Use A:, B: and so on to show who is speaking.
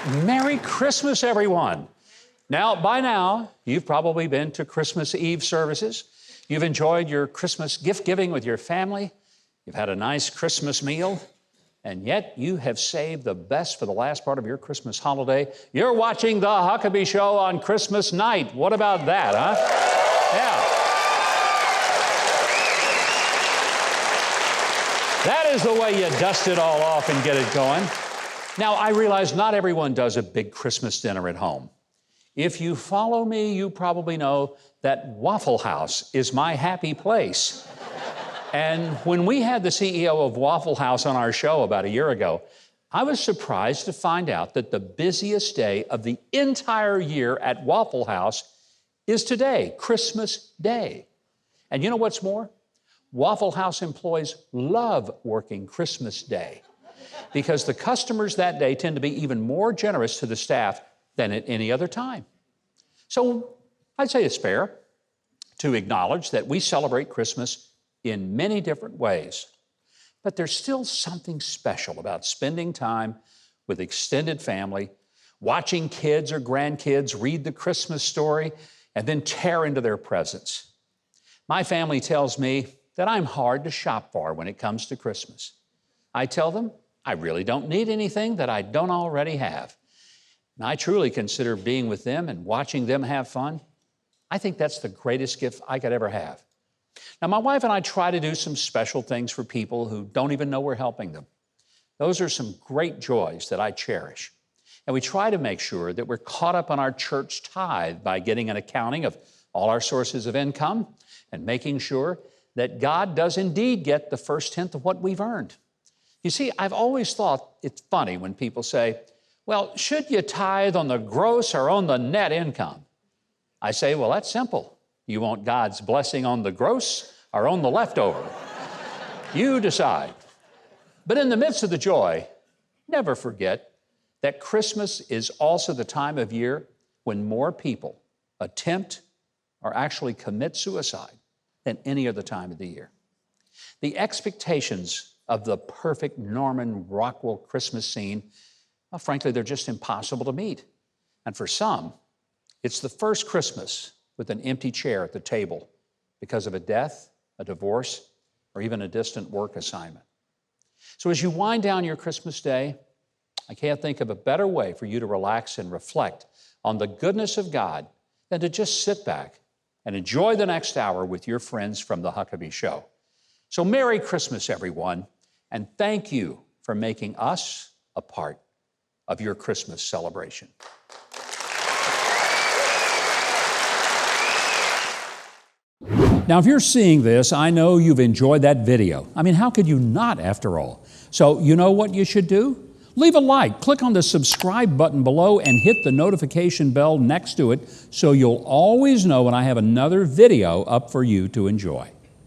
A: Merry Christmas, everyone. Now, by now, you've probably been to Christmas Eve services. You've enjoyed your Christmas gift giving with your family. You've had a nice Christmas meal. And yet you have saved the best for the last part of your Christmas holiday. You're watching The Huckabee Show on Christmas night. What about that, huh? Yeah. That is the way you dust it all off and get it going. Now, I realize not everyone does a big Christmas dinner at home. If you follow me, you probably know that Waffle House is my happy place. And when we had the CEO of Waffle House on our show about a year ago, I was surprised to find out that the busiest day of the entire year at Waffle House is today, Christmas Day. And you know what's more? Waffle House employees love working Christmas Day because the customers that day tend to be even more generous to the staff than at any other time. So I'd say it's fair to acknowledge that we celebrate Christmas in many different ways. But there's still something special about spending time with extended family, watching kids or grandkids read the Christmas story, and then tear into their presents. My family tells me that I'm hard to shop for when it comes to Christmas. I tell them I really don't need anything that I don't already have. And I truly consider being with them and watching them have fun. I think that's the greatest gift I could ever have. Now, my wife and I try to do some special things for people who don't even know we're helping them. Those are some great joys that I cherish. And we try to make sure that we're caught up on our church tithe by getting an accounting of all our sources of income and making sure that God does indeed get the first tenth of what we've earned. You see, I've always thought it's funny when people say, well, should you tithe on the gross or on the net income? I say, well, that's simple. You want God's blessing on the gross or on the leftover? You decide. But in the midst of the joy, never forget that Christmas is also the time of year when more people attempt or actually commit suicide than any other time of the year. The expectations of the perfect Norman Rockwell Christmas scene, well, frankly, they're just impossible to meet. And for some, it's the first Christmas with an empty chair at the table because of a death, a divorce, or even a distant work assignment. So as you wind down your Christmas day, I can't think of a better way for you to relax and reflect on the goodness of God than to just sit back and enjoy the next hour with your friends from The Huckabee Show. So Merry Christmas, everyone, and thank you for making us a part of your Christmas celebration. Now, if you're seeing this, I know you've enjoyed that video. I mean, how could you not, after all? So you know what you should do? Leave a like, click on the subscribe button below, and hit the notification bell next to it so you'll always know when I have another video up for you to enjoy.